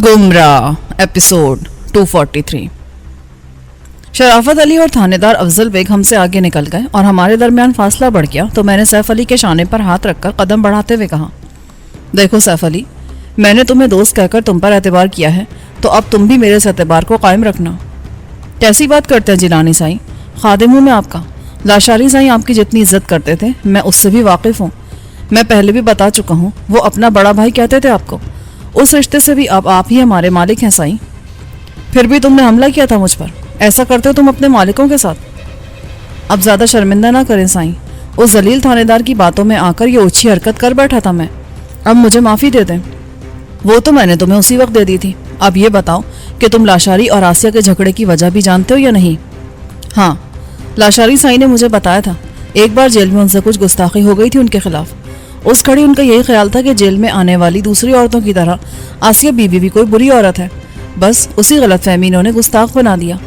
गुमराह एपिसोड 243। शराफत अली और थानेदार अफजल बेग हमसे आगे निकल गए और हमारे दरमियान फासला बढ़ गया तो मैंने सैफ अली के शाने पर हाथ रखकर कदम बढ़ाते हुए कहा, देखो सैफ अली, मैंने तुम्हें दोस्त कहकर तुम पर एतबार किया है तो अब तुम भी मेरे इस एतबार को कायम रखना। कैसी बात करते हैं जिलानी साईं, खादिम हूँ मैं आपका। लाशारी साईं आपकी जितनी इज्जत करते थे मैं उससे भी वाकिफ़ हूँ। मैं पहले भी बता चुका हूँ, वो अपना बड़ा भाई कहते थे आपको। उस रिश्ते से भी अब आप ही हमारे मालिक हैं साईं। फिर भी तुमने हमला किया था मुझ पर, ऐसा करते हो तुम अपने मालिकों के साथ। अब ज़्यादा शर्मिंदा ना करें साईं, उस जलील थानेदार की बातों में आकर ये ओछी हरकत कर बैठा था मैं। अब मुझे माफ़ी दे दें। वो तो मैंने तुम्हें उसी वक्त दे दी थी। अब ये बताओ कि तुम लाशारी और आसिया के झगड़े की वजह भी जानते हो या नहीं? हाँ, लाशारी साईं ने मुझे बताया था। एक बार जेल में उनसे कुछ गुस्ताखी हो गई थी उनके खिलाफ। उस घड़ी उनका यही ख्याल था कि जेल में आने वाली दूसरी औरतों की तरह आसिया बीबी भी कोई बुरी औरत है। बस उसी गलतफहमी इन्होंने गुस्ताख बना दिया।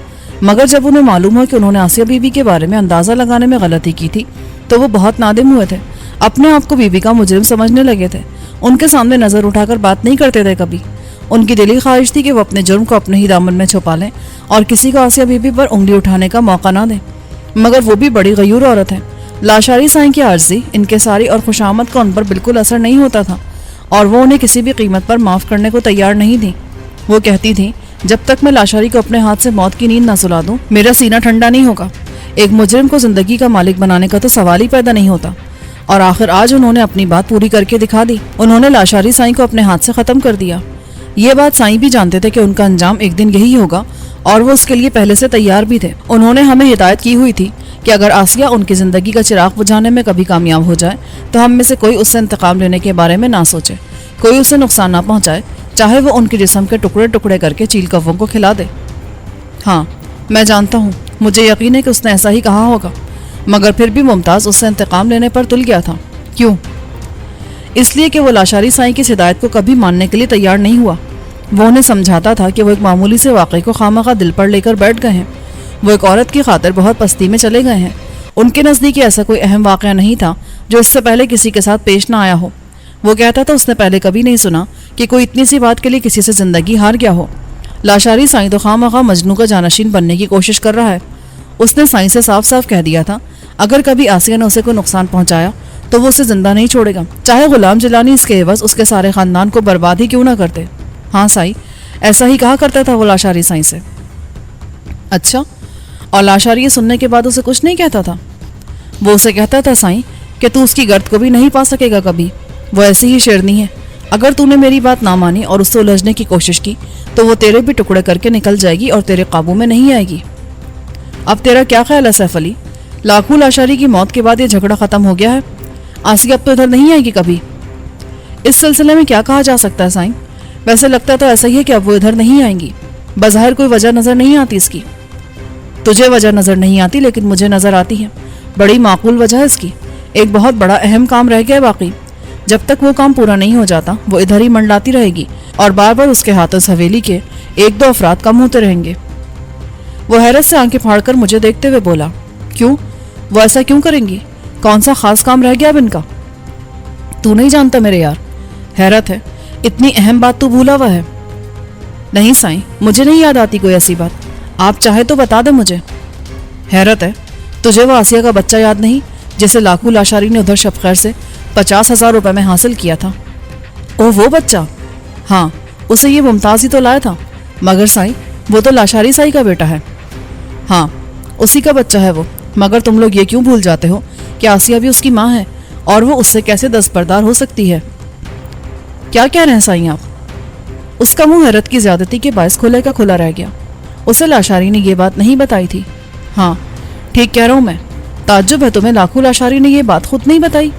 मगर जब उन्हें मालूम हुआ कि उन्होंने आसिया बीबी के बारे में अंदाज़ा लगाने में गलती की थी तो वो बहुत नादिम हुए थे। अपने आप को बीबी का मुजरिम समझने लगे थे। उनके सामने नज़र उठाकर बात नहीं करते थे कभी। उनकी दिली ख्वाहिश थी कि वो अपने जुर्म को अपने ही दामन में छुपा लें और किसी को आसिया बीबी पर उंगली उठाने का मौका ना दें। मगर वो भी बड़ी गयूर औरत है। लाशारी साईं की आर्जी, इनकिसारी और खुशामद का उन पर बिल्कुल असर नहीं होता था और वो उन्हें किसी भी कीमत पर माफ़ करने को तैयार नहीं थी। वो कहती थी, जब तक मैं लाशारी को अपने हाथ से मौत की नींद ना सुला दूं, मेरा सीना ठंडा नहीं होगा। एक मुजरिम को ज़िंदगी का मालिक बनाने का तो सवाल ही पैदा नहीं होता। और आखिर आज उन्होंने अपनी बात पूरी करके दिखा दी। उन्होंने लाशारी साईं को अपने हाथ से ख़त्म कर दिया। ये बात साईं भी जानते थे कि उनका अंजाम एक दिन यही होगा और वो उसके लिए पहले से तैयार भी थे। उन्होंने हमें हिदायत की हुई थी कि अगर आसिया उनकी ज़िंदगी का चिराग बुझाने में कभी कामयाब हो जाए तो हम में से कोई उससे इंतकाम लेने के बारे में ना सोचे, कोई उसे नुकसान ना पहुंचाए, चाहे वो उनके जिस्म के टुकड़े टुकड़े करके चील कौवों को खिला दे। हाँ, मैं जानता हूँ, मुझे यकीन है कि उसने ऐसा ही कहा होगा, मगर फिर भी मुमताज़ उससे इंतकाम लेने पर तुल गया था। क्यों? इसलिए कि वो लाशारी साईं की हिदायत को कभी मानने के लिए तैयार नहीं हुआ। वो उन्हें समझाता था कि वो एक मामूली से वाक़े को खामखा दिल पर लेकर बैठ गए हैं। वो एक औरत की खातिर बहुत पस्ती में चले गए हैं। उनके नज़दीक ऐसा कोई अहम वाक़या नहीं था जो इससे पहले किसी के साथ पेश ना आया हो। वो कहता था उसने पहले कभी नहीं सुना कि कोई इतनी सी बात के लिए किसी से ज़िंदगी हार गया हो। लाशारी साईं तो खामखा मजनू का जानशीन बनने की कोशिश कर रहा है। उसने साईं से साफ साफ कह दिया था, अगर कभी आसिया ने उसे कोई नुकसान पहुँचाया तो वो उसे ज़िंदा नहीं छोड़ेगा, चाहे गुलाम जिलानी इसके एवज़ उसके सारे ख़ानदान को बर्बाद ही क्यों ना करते। हाँ साईं, ऐसा ही कहा करता था वो लाशारी साईं से। अच्छा, और लाशारी ये सुनने के बाद उसे कुछ नहीं कहता था? वो उसे कहता था, साईं, कि तू उसकी गर्द को भी नहीं पा सकेगा कभी। वो ऐसी ही शेरनी है। अगर तूने मेरी बात ना मानी और उससे उलझने की कोशिश की तो वो तेरे भी टुकड़े करके निकल जाएगी और तेरे काबू में नहीं आएगी। अब तेरा क्या ख्याल है सैफ अली? लाखों लाशारी की मौत के बाद ये झगड़ा ख़त्म हो गया है। आसिया अब तो इधर नहीं आएगी कभी। इस सिलसिले में क्या कहा जा सकता है साईं? वैसे लगता तो ऐसा ही है कि अब वो इधर नहीं आएंगी। बज़ाहिर कोई वजह नज़र नहीं आती इसकी। तुझे वजह नज़र नहीं आती, लेकिन मुझे नज़र आती है। बड़ी माकूल वजह है इसकी। एक बहुत बड़ा अहम काम रह गया है बाकी। जब तक वो काम पूरा नहीं हो जाता वो इधर ही मंडलाती रहेगी और बार बार उसके हाथों से हवेली के एक दो अफराद कम होते रहेंगे। वो हैरत से आंखें फाड़कर मुझे देखते हुए बोला, क्यों? वो ऐसा क्यों करेंगी? कौन सा खास काम रह गया अब इनका? तू नहीं जानता मेरे यार, हैरत है, इतनी अहम बात तो भूला हुआ है। नहीं साईं, मुझे नहीं याद आती कोई ऐसी बात। आप चाहे तो बता दे मुझे। हैरत है, तुझे वो आसिया का बच्चा याद नहीं जिसे लाखों लाशारी ने उधर शब खैर से 50,000 रुपये में हासिल किया था? ओह, वो बच्चा? हाँ, उसे ये मुमताज़ ही तो लाया था। मगर साईं, वो तो लाशारी साईं का बेटा है। हाँ, उसी का बच्चा है वो। मगर तुम लोग ये क्यों भूल जाते हो कि आसिया भी उसकी माँ है और वो उससे कैसे दस्तबरदार हो सकती है? क्या कह रहे हैं साईं आप? उसका मुंह हैरत की ज्यादती के बायस खुले का खुला रह गया। उसे लाशारी ने ये बात नहीं बताई थी। हाँ, ठीक कह रहा हूँ मैं। ताज्जुब है तुम्हें, लाखों लाशारी ने ये बात खुद नहीं बताई?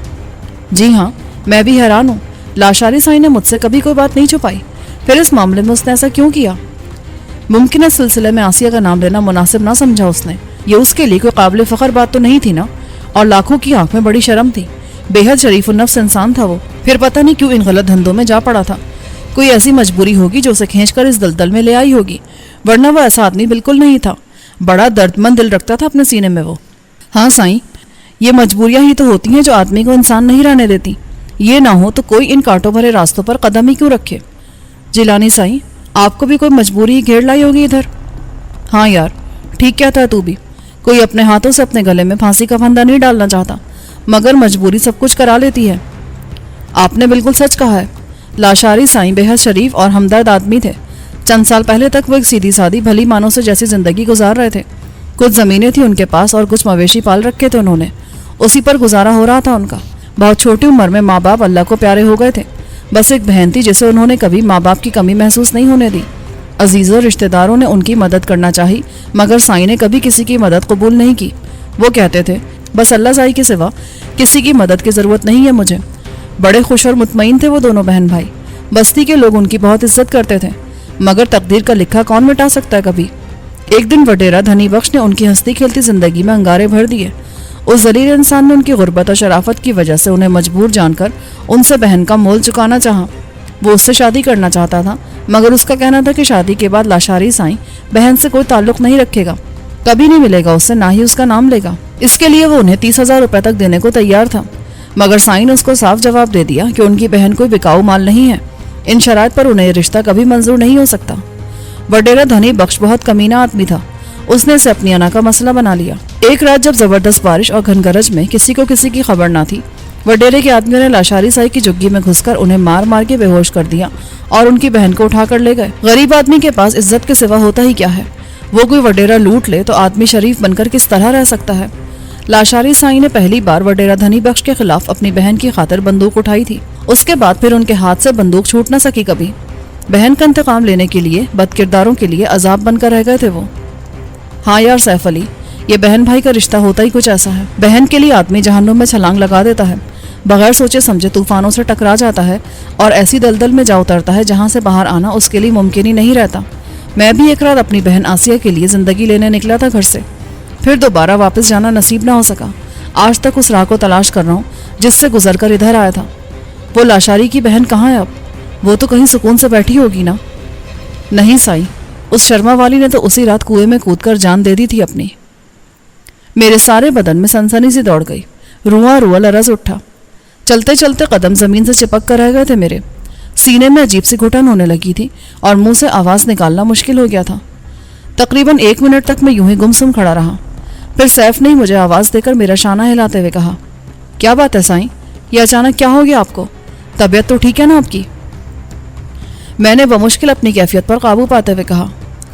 जी हाँ, मैं भी हैरान हूँ। लाशारी साईं ने मुझसे कभी कोई बात नहीं छुपाई। फिर इस मामले में उसने ऐसा क्यों किया? मुमकिन है सिलसिले में आसिया का नाम लेना मुनासिब ना समझा उसने। ये उसके लिए कोई काबिल फ़ख्र बात तो नहीं थी ना, और लाखों की आंख में बड़ी शर्म थी। बेहद शरीफ नफ्स इंसान था वो। फिर पता नहीं क्यों इन गलत धंधों में जा पड़ा था। कोई ऐसी मजबूरी होगी जो उसे खींचकर इस दलदल में ले आई होगी, वरना वो ऐसा आदमी बिल्कुल नहीं था। बड़ा दर्दमंद दिल रखता था अपने सीने में वो। हाँ साईं, ये मजबूरियां ही तो होती हैं जो आदमी को इंसान नहीं रहने देती। ये ना हो तो कोई इन कांटों भरे रास्तों पर कदम ही क्यों रखे। जिलानी साईं, آپ کو بھی کوئی مجبوری ہی گھیر لائی ہوگی ادھر. ہاں یار, ٹھیک کہتا ہے تو بھی. کوئی اپنے ہاتھوں سے اپنے گلے میں پھانسی کا پھندا نہیں ڈالنا چاہتا, مگر مجبوری سب کچھ کرا لیتی ہے. آپ نے بالکل سچ کہا ہے. لاشاری سائیں بے حد شریف اور ہمدرد آدمی تھے. چند سال پہلے تک وہ ایک سیدھی سادی بھلی مانوں سے جیسی زندگی گزار رہے تھے. کچھ زمینیں تھیں ان کے پاس اور کچھ مویشی پال رکھے تھے انہوں نے. اسی پر گزارا ہو رہا تھا ان کا. بہت چھوٹی عمر میں ماں باپ اللہ کو پیارے ہو گئے تھے. بس ایک بہن تھی جسے انہوں نے کبھی ماں باپ کی کمی محسوس نہیں ہونے دی. عزیزوں رشتہ داروں نے ان کی مدد کرنا چاہی, مگر سائیں نے کبھی کسی کی مدد قبول نہیں کی. وہ کہتے تھے بس اللہ سائی کے سوا کسی کی مدد کی ضرورت نہیں ہے مجھے. بڑے خوش اور مطمئن تھے وہ دونوں بہن بھائی. بستی کے لوگ ان کی بہت عزت کرتے تھے, مگر تقدیر کا لکھا کون مٹا سکتا ہے کبھی. ایک دن وڈیرا دھنی بخش نے ان کی ہنستی کھیلتی زندگی میں انگارے بھر دیے. اس ذلیل انسان نے ان کی غربت اور شرافت کی وجہ سے انہیں مجبور جان کر ان سے بہن کا مول چکانا چاہا. وہ اس سے شادی کرنا چاہتا تھا, مگر اس کا کہنا تھا کہ شادی کے بعد لاشاری سائیں بہن سے کوئی تعلق نہیں رکھے گا, کبھی نہیں ملے گا اس سے, نہ ہی اس کا نام لے گا. اس کے لیے وہ انہیں 30,000 روپے تک دینے کو تیار تھا, مگر سائیں نے اس کو صاف جواب دے دیا کہ ان کی بہن کوئی بکاؤ مال نہیں ہے. ان شرائط پر انہیں یہ رشتہ کبھی منظور نہیں ہو سکتا. وڈیرا دھنی بخش بہت کمینہ آدمی تھا. اس نے اسے اپنی انا کا مسئلہ بنا لیا. ایک رات جب زبردست بارش اور گھن گرج میں کسی کو کسی کی خبر نہ تھی, وڈیرے کے آدمیوں نے لاشاری سائی کی جگی میں گھس کر انہیں مار مار کے بے ہوش کر دیا اور ان کی بہن کو اٹھا کر لے گئے. غریب آدمی کے پاس عزت کے سوا ہوتا ہی کیا ہے. وہ کوئی وڈیرا لوٹ لے تو آدمی شریف بن کر کس طرح رہ سکتا ہے. لاشاری سائی نے پہلی بار وڈیرا دھنی بخش کے خلاف اپنی بہن کی خاطر بندوق اٹھائی تھی. اس کے بعد پھر ان کے ہاتھ سے بندوق چھوٹ نہ سکی کبھی. بہن کا انتقام لینے کے لیے بد کرداروں کے لیے عذاب بن کر رہ گئے تھے وہ. ہاں یار سیف علی, یہ بہن بھائی کا رشتہ ہوتا ہی کچھ ایسا ہے. بہن کے لیے آدمی جہنم میں چھلانگ لگا دیتا ہے, بغیر سوچے سمجھے طوفانوں سے ٹکرا جاتا ہے اور ایسی دلدل میں جا اترتا ہے جہاں سے باہر آنا اس کے لیے ممکن ہی نہیں رہتا. میں بھی ایک رات اپنی بہن آسیہ کے لیے زندگی لینے نکلا تھا گھر سے, پھر دوبارہ واپس جانا نصیب نہ ہو سکا. آج تک اس راہ کو تلاش کر رہا ہوں جس سے گزر کر ادھر آیا تھا. وہ لاشاری کی بہن کہاں ہے اب؟ وہ تو کہیں سکون سے بیٹھی ہوگی نا. نہیں سائی, اس شرما والی نے تو اسی رات کنویں میں کود کر جان دے دی تھی اپنی. میرے سارے بدن میں سنسنی سی دوڑ گئی, رواں رواں لرز اٹھا. چلتے چلتے قدم زمین سے چپک کر رہ گئے تھے میرے. سینے میں عجیب سی گھٹن ہونے لگی تھی اور منہ سے آواز نکالنا مشکل ہو گیا تھا. تقریباً 1 منٹ تک میں یوں ہی گمسم کھڑا رہا. پھر سیف نے مجھے آواز دے کر میرا شانہ ہلاتے ہوئے کہا, کیا بات ہے سائیں, یہ اچانک کیا ہو گیا آپ کو؟ طبیعت تو ٹھیک ہے نا آپ کی؟ میں نے بمشکل اپنی کیفیت پر قابو پاتے ہوئے کہا,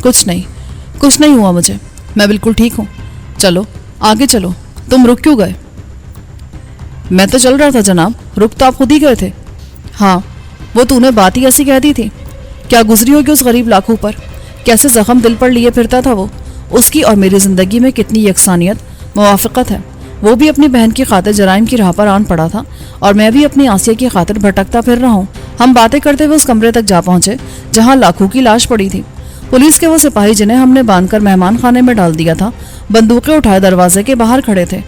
کچھ نہیں ہوا مجھے, میں بالکل ٹھیک ہوں. چلو آگے چلو. تم رک کیوں گئے؟ میں تو چل رہا تھا جناب. رک تو آپ خود ہی گئے تھے. ہاں, وہ تو نے بات ہی ایسی کہہ دی تھی. کیا گزری ہوگی اس غریب لاکھوں پر, کیسے زخم دل پر لیے پھرتا تھا وہ. اس کی اور میری زندگی میں کتنی یکسانیت, موافقت ہے. وہ بھی اپنی بہن کی خاطر جرائم کی راہ پر آن پڑا تھا اور میں بھی اپنی آسیہ کی خاطر بھٹکتا پھر رہا ہوں. ہم باتیں کرتے ہوئے اس کمرے تک جا پہنچے جہاں لاکھوں کی لاش پڑی تھی. پولیس کے وہ سپاہی جنہیں ہم نے باندھ کر مہمان خانے میں ڈال دیا تھا, بندوقیں اٹھائے دروازے کے باہر کھڑے تھے.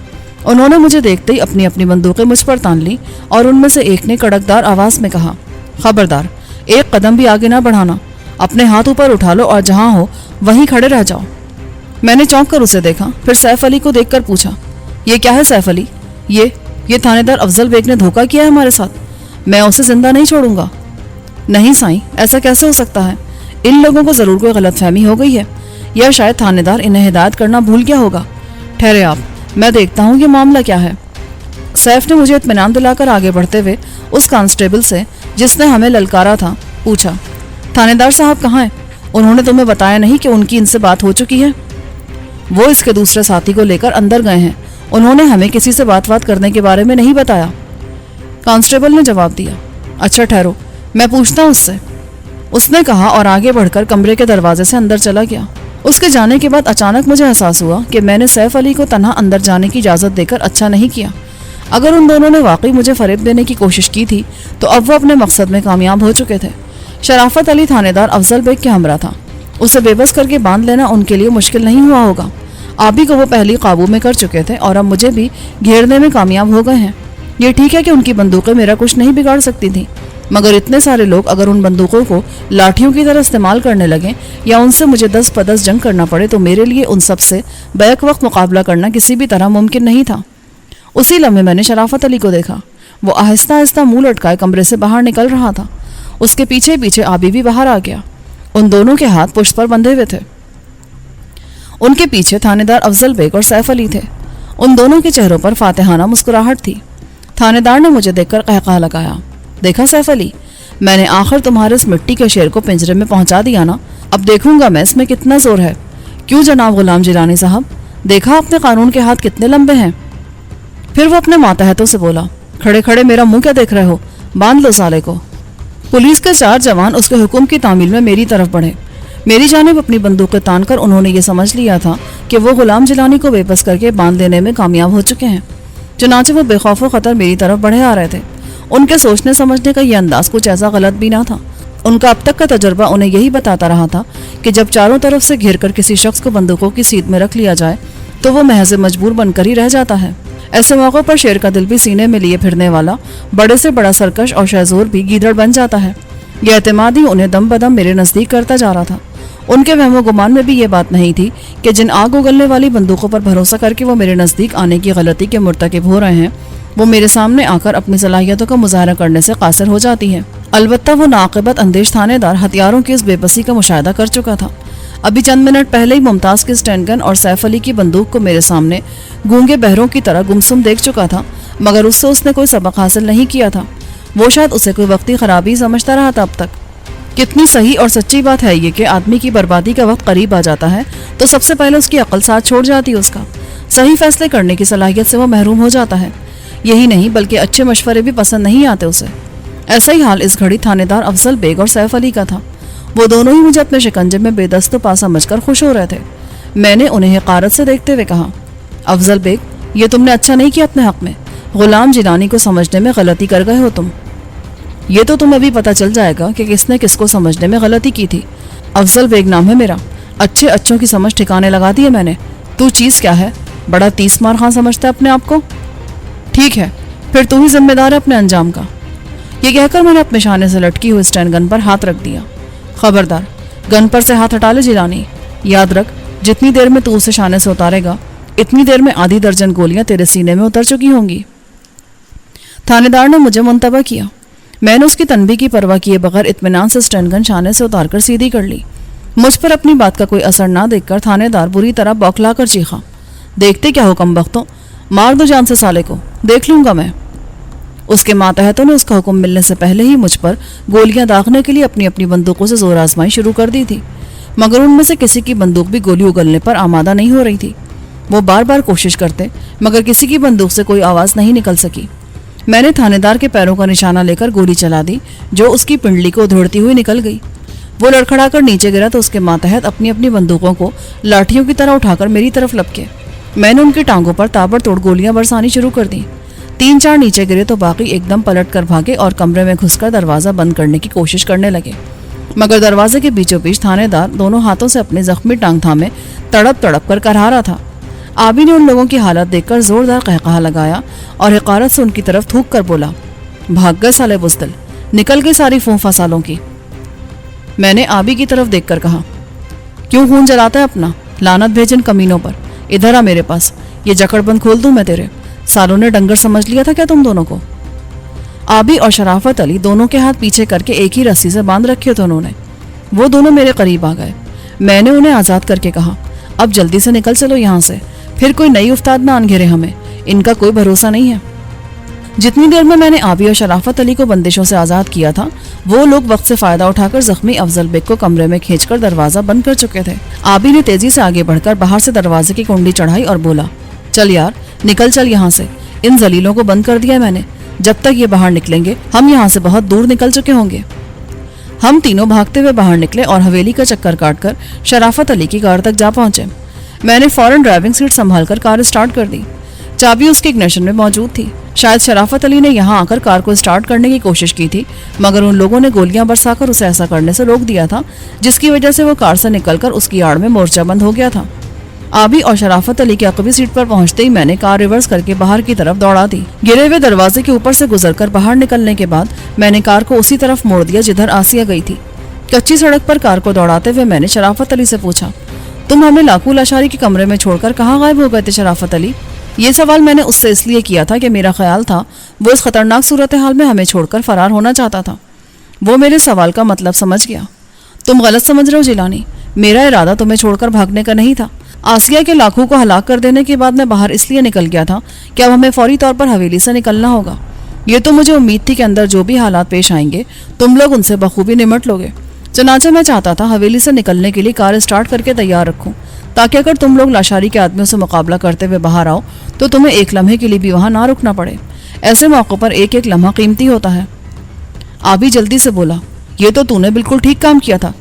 انہوں نے مجھے دیکھتے ہی اپنی اپنی بندوقیں مجھ پر تان لی اور ان میں سے ایک نے کڑکدار آواز میں کہا, خبردار, ایک قدم بھی آگے نہ بڑھانا. اپنے ہاتھ اوپر اٹھا لو اور جہاں ہو وہیں کھڑے رہ جاؤ. میں نے چونک کر اسے دیکھا, پھر سیف علی کو دیکھ کر پوچھا, یہ کیا ہے سیف علی؟ یہ تھانے دار افضل بیگ نے دھوکہ کیا ہے ہمارے ساتھ. میں اسے زندہ نہیں چھوڑوں گا. نہیں سائیں, ایسا کیسے ہو سکتا ہے؟ ان لوگوں کو ضرور کوئی غلط فہمی ہو گئی ہے, یا شاید تھانے دار انہیں ہدایت کرنا بھول گیا ہوگا. ٹھہرے آپ, میں دیکھتا ہوں یہ معاملہ کیا ہے. سیف نے مجھے اطمینان دلا کر آگے بڑھتے ہوئے اس کانسٹیبل سے جس نے ہمیں للکارا تھا پوچھا, تھانے دار صاحب کہاں ہیں؟ انہوں نے تمہیں بتایا نہیں کہ ان کی ان سے بات ہو چکی ہے؟ وہ اس کے دوسرے ساتھی کو لے کر اندر گئے ہیں. انہوں نے ہمیں کسی سے بات کرنے کے بارے میں نہیں بتایا. کانسٹیبل نے جواب دیا. اچھا ٹھہرو, میں پوچھتا ہوں اس سے. اس نے کہا اور آگے بڑھ کر کمرے کے دروازے سے اندر چلا گیا. اس کے جانے کے بعد اچانک مجھے احساس ہوا کہ میں نے سیف علی کو تنہا اندر جانے کی اجازت دے کر اچھا نہیں کیا. اگر ان دونوں نے واقعی مجھے فریب دینے کی کوشش کی تھی تو اب وہ اپنے مقصد میں کامیاب ہو چکے تھے. شرافت علی تھانے دار افضل بیگ کے ہمراہ تھا. اسے بے بس کر کے باندھ لینا ان کے لیے مشکل نہیں ہوا ہوگا. آبی کو وہ پہلی قابو میں کر چکے تھے اور اب مجھے بھی گھیرنے میں کامیاب ہو گئے ہیں. یہ ٹھیک ہے کہ ان کی بندوقیں میرا کچھ نہیں بگاڑ سکتی تھیں, مگر اتنے سارے لوگ اگر ان بندوقوں کو لاٹھیوں کی طرح استعمال کرنے لگیں یا ان سے مجھے 10 بدس جنگ کرنا پڑے تو میرے لیے ان سب سے بیک وقت مقابلہ کرنا کسی بھی طرح ممکن نہیں تھا. اسی لمحے میں نے شرافت علی کو دیکھا. وہ آہستہ آہستہ منہ لٹکائے کمرے سے باہر نکل رہا تھا. اس کے پیچھے پیچھے آبی بھی باہر آ گیا. उन दोनों के हाथ पुष्ट पर बंधे हुए थे। उनके पीछे थानेदार अफजल बेग और सैफ अली थे। उन दोनों के चेहरों पर फातिहाना मुस्कुराहट थी। थानेदार ने मुझे देखकर कहकहा लगाया, देखा सैफ अली, मैंने आखिर तुम्हारे इस मिट्टी के शेर को पिंजरे में पहुंचा दिया ना। अब देखूंगा मैं इसमें कितना जोर है। क्यों जनाब गुलाम जिलानी साहब, देखा आपने कानून के हाथ कितने लंबे हैं। फिर वो अपने मातहतों से बोला, खड़े खड़े मेरा मुंह क्या देख रहे हो, बांध लो साले को। पुलिस के 4 जवान उसके हुक्म की तामील में मेरी तरफ बढ़े। मेरी जानिब अपनी बंदूकें तानकर उन्होंने ये समझ लिया था कि वो गुलाम जिलानी को बेबस करके बांध लेने में कामयाब हो चुके हैं। चुनांचे वो बेखौफ खतर मेरी तरफ बढ़े आ रहे थे। उनके सोचने समझने का ये अंदाज कुछ ऐसा गलत भी ना था। उनका अब तक का तजुर्बा उन्हें यही बताता रहा था कि जब चारों तरफ से घिर कर किसी शख्स को बंदूकों की सीध में रख लिया जाए तो वो महज मजबूर बनकर ही रह जाता है। ऐसे मौक़ों पर शेर का दिल भी सीने में लिए फिरने वाला बड़े से बड़ा सरकश और शहजोर भी गीदड़ बन जाता है। यह एतमाद ही उन्हें दम बदम मेरे नज़दीक करता जा रहा था। उनके वहमो गुमान में भी ये बात नहीं थी कि जिन आग उगलने वाली बंदूकों पर भरोसा करके वो मेरे नज़दीक आने की गलती के मुर्तकिब हो रहे हैं, वो मेरे सामने आकर अपनी सलाहियतों का मुजाहरा करने से कासिर हो जाती है। अलबत्ता वो नाक़िबत अंदेश थानेदार हथियारों की इस बेबसी का मुशाहिदा कर चुका था। अभी चंद मिनट पहले ही मुमताज़ की स्टैंड गन और सैफ अली की बंदूक को मेरे सामने गूंगे बहरों की तरह गुमसुम देख चुका था, मगर उससे उसने कोई सबक हासिल नहीं किया था। वो शायद उसे कोई वक्ती खराबी समझता रहा था अब तक। कितनी सही और सच्ची बात है ये कि आदमी की बर्बादी का वक्त करीब आ जाता है तो सबसे पहले उसकी अक्ल साथ छोड़ जाती है। उसका सही फैसले करने की सलाहियत से वो महरूम हो जाता है। यही नहीं बल्कि अच्छे मशवरे भी पसंद नहीं आते उसे। ऐसा ही हाल इस घड़ी थानेदार अफजल बेग और सैफ अली का था। वो दोनों ही मुझे अपने शिकंजे में बेदस्त पा समझकर खुश हो रहे थे। मैंने उन्हें हक़ारत से देखते हुए कहा, अफजल बेग, ये तुमने अच्छा नहीं किया अपने हक में। गुलाम जिलानी को समझने में गलती कर गए हो तुम। ये तो तुम्हें भी पता चल जाएगा कि किसने किसको समझने में गलती की थी। अफजल बेग नाम है मेरा। अच्छे अच्छों की समझ ठिकाने लगा दी है मैंने। तू चीज़ क्या है, बड़ा 30 मार खां समझता है अपने आप को। ठीक है, फिर तू ही जिम्मेदार है अपने अंजाम का। ये कहकर मैंने अपने शाने से लटकी हुई स्टैंड गन पर हाथ रख दिया। खबरदार, गन पर से हाथ हटा ले जिलानी। याद रख, जितनी देर में तू उसे शाने से उतारेगा इतनी देर में आधी दर्जन गोलियां तेरे सीने में उतर चुकी होंगी। थानेदार ने मुझे मुंतबह किया। मैंने उसकी तनबीह की परवाह किए बगैर इत्मीनान से स्टैंड गन शाने से उतारकर सीधी कर ली। मुझ पर अपनी बात का कोई असर ना देखकर थानेदार बुरी तरह बौखला कर चीखा, देखते क्या हो कमबख्तों, मार दो जान से साले को, देख लूंगा मैं। उसके मातहतों ने उसका हुक्म मिलने से पहले ही मुझ पर गोलियां दागने के लिए अपनी अपनी बंदूकों से जोर आजमाई शुरू कर दी थी, मगर उनमें से किसी की बंदूक भी गोली उगलने पर आमादा नहीं हो रही थी। वो बार बार कोशिश करते मगर किसी की बंदूक से कोई आवाज़ नहीं निकल सकी। मैंने थानेदार के पैरों का निशाना लेकर गोली चला दी, जो उसकी पिंडली को उधेड़ती हुई निकल गई। वो लड़खड़ाकर नीचे गिरा तो उसके मातहत अपनी अपनी बंदूकों को लाठियों की तरह उठाकर मेरी तरफ लपके। मैंने उनकी टांगों पर ताबड़तोड़ गोलियां बरसानी शुरू कर दी। 3-4 नीचे गिरे तो बाकी एकदम पलट कर भागे और कमरे में घुसकर दरवाज़ा बंद करने की कोशिश करने लगे, मगर दरवाजे के बीचों बीच थानेदार दोनों हाथों से अपनी जख्मी टांग थामे तड़प तड़प कर करहा रहा था। आबी ने उन लोगों की हालत देखकर जोरदार कहकहा लगाया और हक़ारत से उनकी तरफ थूक कर बोला, भाग गए साले बुज़दिल, निकल गई सारी फूफा सालों की। मैंने आबी की तरफ देखकर कहा, क्यों खून जलाता है अपना, लानत भेजन कमीनों पर, इधर आ मेरे पास, ये जकड़बंद खोल दूं मैं तेरे। सालों ने डंगर समझ लिया था क्या तुम दोनों को। आबी और शराफत अली दोनों के हाथ पीछे करके एक ही रस्सी से बांध रखे थे उन्होंने। वो दोनों मेरे करीब आ गए। मैंने उन्हें आज़ाद करके कहा, अब जल्दी से निकल चलो यहाँ से, फिर कोई नई उफ्ताद ना आन घेरे हमें, इनका कोई भरोसा नहीं है। जितनी देर में मैंने आबी और शराफत अली को बंदिशों से आज़ाद किया था, वो लोग वक्त से फ़ायदा उठाकर जख्मी अफजल बेग को कमरे में खींचकर दरवाज़ा बंद कर चुके थे। आबी ने तेज़ी से आगे बढ़कर बाहर से दरवाजे की कुंडी चढ़ाई और बोला, चल यार निकल चल यहाँ से, इन जलीलों को बंद कर दिया मैंने, जब तक ये बाहर निकलेंगे हम यहाँ से बहुत दूर निकल चुके होंगे। हम तीनों भागते हुए बाहर निकले और हवेली का चक्कर काटकर शराफत अली की कार तक जा पहुंचे। मैंने फौरन ड्राइविंग सीट संभालकर कार स्टार्ट कर दी। चाबी उसके इग्निशन में मौजूद थी। शायद शराफत अली ने यहाँ आकर कार को स्टार्ट करने की कोशिश की थी, मगर उन लोगों ने गोलियां बरसाकर उसे ऐसा करने से रोक दिया था, जिसकी वजह से वो कार से निकलकर उसकी आड़ में मोर्चा बंद हो गया था। आबी और शराफत अली की अकबी सीट पर पहुंचते ही मैंने कार रिवर्स करके बाहर की तरफ दौड़ा दी। गिरे हुए दरवाजे के ऊपर से गुजरकर बाहर निकलने के बाद मैंने कार को उसी तरफ मोड़ दिया जिधर आसिया गई थी। कच्ची सड़क पर कार को दौड़ाते हुए मैंने शराफत अली से पूछा, तुम हमें लाकू लाशारी के कमरे में छोड़कर कहाँ गायब हो गए थे शराफत अली? ये सवाल मैंने उससे इसलिए किया था कि मेरा ख्याल था वो इस खतरनाक सूरत हाल में हमें छोड़कर फरार होना चाहता था। वो मेरे सवाल का मतलब समझ गया। तुम गलत समझ रहे हो जिलानी, मेरा इरादा तुम्हें छोड़कर भागने का नहीं था। आसिया के लाखों को हलाक कर देने के बाद मैं बाहर इसलिए निकल गया था कि अब हमें फौरी तौर पर हवेली से निकलना होगा। ये तो मुझे उम्मीद थी कि अंदर जो भी हालात पेश आएंगे तुम लोग उनसे बखूबी निमट लोगे। चनाचे मैं चाहता था हवेली से निकलने के लिए कार स्टार्ट करके तैयार रखूं, ताकि अगर तुम लोग लाशारी के आदमियों से मुकाबला करते हुए बाहर आओ तो तुम्हें एक लम्हे के लिए भी वहां ना रुकना पड़े। ऐसे मौक़ों पर एक एक लम्हा कीमती होता है। आबी जल्दी से बोला, ये तो तूने बिल्कुल ठीक काम किया था,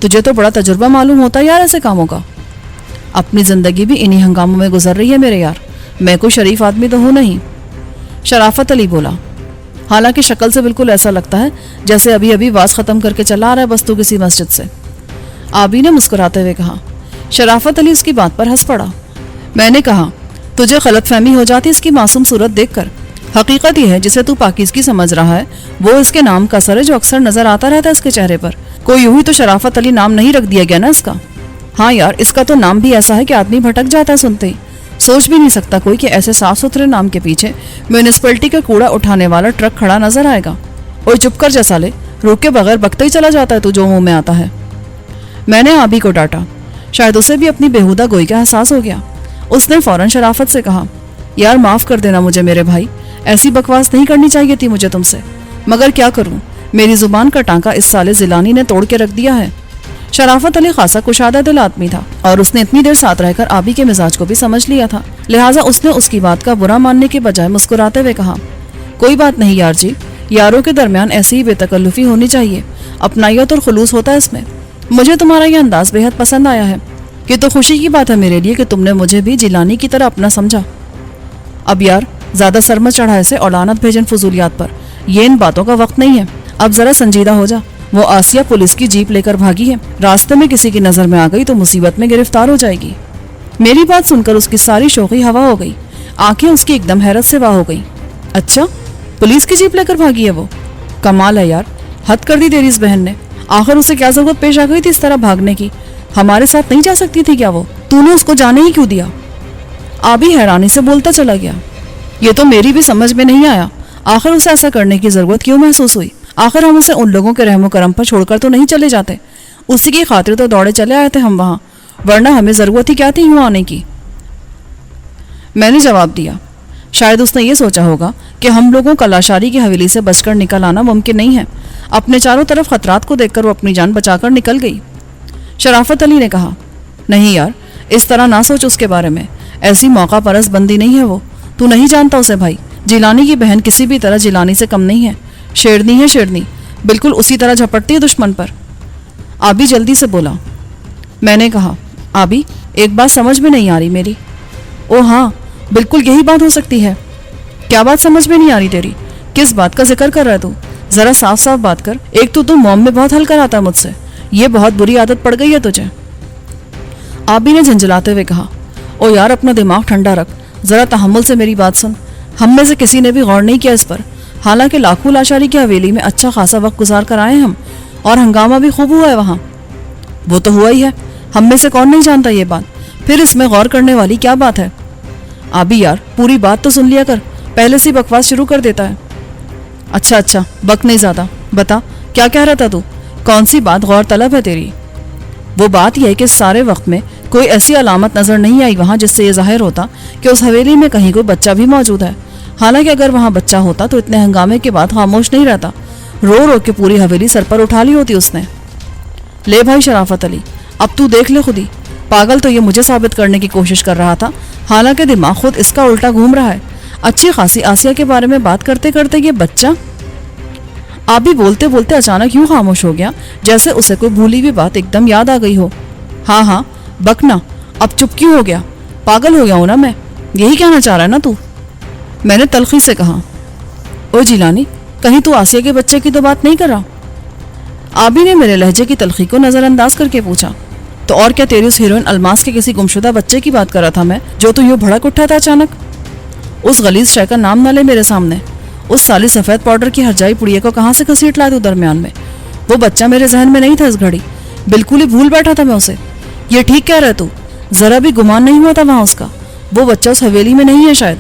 तुझे तो बड़ा तजुर्बा मालूम होता है यार ऐसे कामों का। अपनी जिंदगी भी इन्हीं हंगामों में गुजर रही है मेरे यार, मैं कोई शरीफ आदमी तो हूं नहीं। शराफत अली बोला, हालांकि शक्ल से बिल्कुल ऐसा लगता है जैसे अभी अभी वाज खत्म करके चला आ रहा है बस तू किसी मस्जिद से। आबी ने मुस्कुराते हुए कहा। शराफत अली उसकी बात पर हंस पड़ा। मैंने कहा, तुझे गलतफहमी हो जाती इसकी मासूम सूरत देखकर। हकीकत यह है जिसे तू पाकिज़गी समझ रहा है वो इसके नाम का असर है जो अक्सर नजर आता रहता है इसके चेहरे पर। कोई यूं ही तो शराफत अली नाम नहीं रख दिया गया ना इसका। हाँ यार, इसका तो नाम भी ऐसा है कि आदमी भटक जाता है सुनते ही। सोच भी नहीं सकता कोई कि ऐसे साफ सुथरे नाम के पीछे म्यूनिसिपैलिटी का कूड़ा उठाने वाला ट्रक खड़ा नजर आएगा। ओए चुप कर जैसाले, रोक के बगैर बकते ही चला जाता है तू जो मुंह में आता है। मैंने आबी को डांटा। शायद उसे भी अपनी बेहुदा गोई का एहसास हो गया। उसने फौरन शराफत से कहा, यार माफ कर देना मुझे मेरे भाई, ऐसी बकवास नहीं करनी चाहिए थी मुझे तुमसे, मगर क्या करूं, मेरी जुबान का टांका इस साले जिलानी ने तोड़ के रख दिया है। शराफत अली खासा कुशादा दिल आदमी था और उसने इतनी देर साथ रहकर आबी के मिजाज को भी समझ लिया था, लिहाजा उसने उसकी बात का बुरा मानने के बजाय मुस्कुराते हुए कहा, कोई बात नहीं यार जी, यारों के दरमियान ऐसी ही बेतकल्लुफी होनी चाहिए, अपनायत और खुलूस होता है इसमें। मुझे तुम्हारा यह अंदाज बेहद पसंद आया है। ये तो खुशी की बात है मेरे लिए कि तुमने मुझे भी जिलानी की तरह अपना समझा। अब यार ज्यादा सर मत चढ़ा ऐसे और लानत भेजन फजूलियात पर, ये इन बातों का वक्त नहीं है। अब जरा संजीदा हो जा। वो आसिया पुलिस की जीप लेकर भागी है, रास्ते में किसी की नजर में आ गई तो मुसीबत में गिरफ्तार हो जाएगी। मेरी बात सुनकर उसकी सारी शौकी हवा हो गई, आंखें उसकी एकदम हैरत से वाह हो गई। अच्छा, पुलिस की जीप लेकर भागी है वो? कमाल है यार, हद कर दी तेरी इस बहन ने। आखिर उसे क्या जरूरत पेश आ गई थी इस तरह भागने की? हमारे साथ नहीं जा सकती थी क्या वो? तूने उसको जाने ही क्यों दिया? आबी हैरानी से बोलता चला गया। ये तो मेरी भी समझ में नहीं आया, आखिर उसे ऐसा करने की जरूरत क्यों महसूस हुई? आखिर हम उसे उन लोगों के रहमो करम पर छोड़कर तो नहीं चले जाते, उसी की खातिर तो दौड़े चले आए थे हम वहां, वरना हमें जरूरत ही क्या थी यूं आने की? मैंने जवाब दिया, शायद उसने ये सोचा होगा कि हम लोगों का लाशारी की हवेली से बचकर निकल आना मुमकिन नहीं है। अपने चारों तरफ खतरात को देखकर वो अपनी जान बचाकर निकल गई। शराफत अली ने कहा, नहीं यार, इस तरह ना सोच उसके बारे में, ऐसी मौका परस बंदी नहीं है वो, तू नहीं जानता उसे भाई। जिलानी की बहन किसी भी तरह जिलानी से कम नहीं है, शेरनी है शेरनी, बिल्कुल उसी तरह झपटती है दुश्मन पर। आबी जल्दी से बोला। मैंने कहा, आबी एक बात समझ में नहीं आ रही मेरी। ओ हाँ, बिल्कुल यही बात हो सकती है। क्या बात समझ में नहीं आ रही तेरी? किस बात का जिक्र कर रहा है तू? जरा साफ साफ बात कर। एक तो तू मॉम में बहुत हल कराता है मुझसे, ये बहुत बुरी आदत पड़ गई है तुझे। आबी ने झंझलाते हुए कहा, ओ यार अपना दिमाग ठंडा रख, जरा तहम्मुल से मेरी बात सुन। हम में से किसी ने भी गौर नहीं किया इस पर, हालांकि लाखों लाशारी की हवेली में अच्छा खासा वक्त गुजार कर आए हम, और हंगामा भी खूब हुआ है वहाँ। वो तो हुआ ही है, हम में से कौन नहीं जानता ये बात, फिर इसमें गौर करने वाली क्या बात है? आबी यार पूरी बात तो सुन लिया कर, पहले से बकवास शुरू कर देता है। अच्छा अच्छा, बक नहीं ज्यादा, बता क्या कह रहा था तू? कौन सी बात गौर तलब है तेरी? वो बात यह है कि सारे वक्त में कोई ऐसी अलामत नजर नहीं आई वहां जिससे ये जाहिर होता कि उस हवेली में कहीं कोई बच्चा भी मौजूद है। हालांकि अगर वहां बच्चा होता तो इतने हंगामे के बाद खामोश नहीं रहता, रो रो के पूरी हवेली सर पर उठा ली होती उसने। ले भाई शराफत अली, अब तू देख ले खुद ही, पागल तो ये मुझे साबित करने की कोशिश कर रहा था, हालांकि दिमाग खुद इसका उल्टा घूम रहा है। अच्छी खासी आसिया के बारे में बात करते करते ये बच्चा। आबी बोलते बोलते अचानक यूं खामोश हो गया जैसे उसे कोई भूली हुई बात एकदम याद आ गई हो। हाँ हाँ बकना, अब चुप क्यों हो गया? पागल हो गया हूं ना मैं, यही कहना चाह रहा है ना तू? मैंने तलखी से कहा। ओ जिलानी, कहीं तू आसिया के बच्चे की तो बात नहीं कर रहा? आबी ने मेरे लहजे की तलखी को नजरअंदाज करके पूछा। तो और क्या, तेरी उस हीरोइन अलमास के किसी गुमशुदा बच्चे की बात कर रहा था मैं, जो तू यूं भड़क उठा था अचानक? उस गलीज शय का नाम न ले मेरे सामने। उस साली सफेद पाउडर की हरजाई पुड़िया को कहाँ से घसीट लाया तू दरमियान में? वो बच्चा मेरे जहन में नहीं था इस घड़ी, बिल्कुल ही भूल बैठा था मैं उसे। ये ठीक कह रहा तू, जरा भी गुमान नहीं हुआ था वहां उसका, वो बच्चा उस हवेली में नहीं है शायद।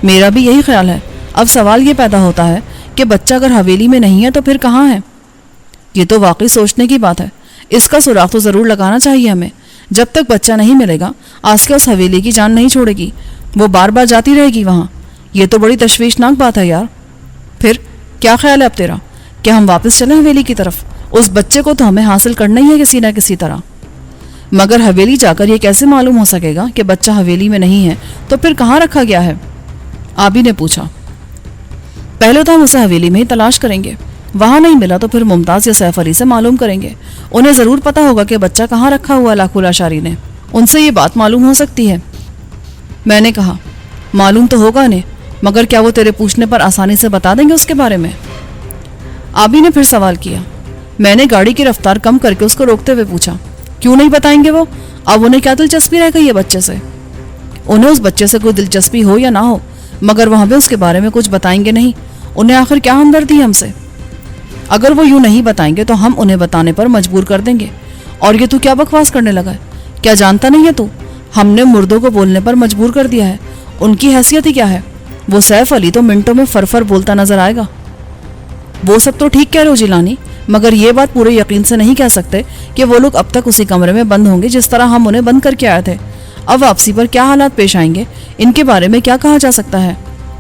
मेरा भी यही ख्याल है। अब सवाल ये पैदा होता है कि बच्चा अगर हवेली में नहीं है तो फिर कहाँ है? ये तो वाकई सोचने की बात है। اس کا سراغ تو ضرور لگانا چاہیے ہمیں. جب تک بچہ نہیں ملے گا آسکیا اس حویلی کی جان نہیں چھوڑے گی. وہ بار بار جاتی رہے گی وہاں. یہ تو بڑی تشویشناک بات ہے یار. پھر کیا خیال ہے اب تیرا؟ کیا ہم واپس چلیں حویلی کی طرف؟ اس بچے کو تو ہمیں حاصل کرنا ہی ہے کسی نہ کسی طرح. مگر حویلی جا کر یہ کیسے معلوم ہو سکے گا کہ بچہ حویلی میں نہیں ہے؟ تو پھر کہاں رکھا گیا ہے؟ آبی نے پوچھا. پہلے تو ہم اسے حویلی میں ہی تلاش کریں گے. وہاں نہیں ملا تو پھر ممتاز یا سیف علی سے معلوم کریں گے. انہیں ضرور پتا ہوگا کہ بچہ کہاں رکھا ہوا لاکھو لاشاری نے. ان سے یہ بات معلوم ہو سکتی ہے. میں نے کہا معلوم تو ہوگا انہیں، مگر کیا وہ تیرے پوچھنے پر آسانی سے بتا دیں گے اس کے بارے میں؟ آبی نے پھر سوال کیا. میں نے گاڑی کی رفتار کم کر کے اس کو روکتے ہوئے پوچھا. کیوں نہیں بتائیں گے وہ؟ اب انہیں کیا دلچسپی رہ گئی ہے بچے سے؟ انہیں اس بچے سے کوئی دلچسپی ہو یا نہ ہو، مگر وہ ہمیں اس کے بارے میں کچھ بتائیں گے نہیں. انہیں آخر کیا ہمدردی ہے ہم سے؟ اگر وہ یوں نہیں بتائیں گے تو ہم انہیں بتانے پر مجبور کر دیں گے. اور یہ تو کیا بکواس کرنے لگا ہے؟ کیا جانتا نہیں ہے تو؟ ہم نے مردوں کو بولنے پر مجبور کر دیا ہے. ان کی حیثیت ہی کیا ہے؟ وہ سیف علی تو منٹوں میں فرفر بولتا نظر آئے گا. وہ سب تو ٹھیک کہہ رہے ہو جیلانی، مگر یہ بات پورے یقین سے نہیں کہہ سکتے کہ وہ لوگ اب تک اسی کمرے میں بند ہوں گے جس طرح ہم انہیں بند کر کے آئے تھے. اب واپسی پر کیا حالات پیش آئیں گے، ان کے بارے میں کیا کہا جا سکتا ہے؟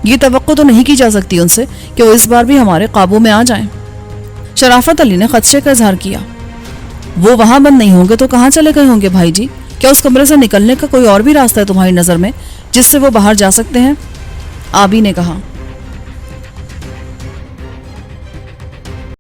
یہ توقع تو نہیں کی جا سکتی ان سے کہ وہ اس بار بھی ہمارے قابو میں آ جائیں. شرافت علی نے خدشے کا اظہار کیا. وہ وہاں بند نہیں ہوں گے تو کہاں چلے گئے ہوں گے بھائی جی؟ کیا اس کمرے سے نکلنے کا کوئی اور بھی راستہ ہے تمہاری نظر میں جس سے وہ باہر جا سکتے ہیں؟ آبی نے کہا.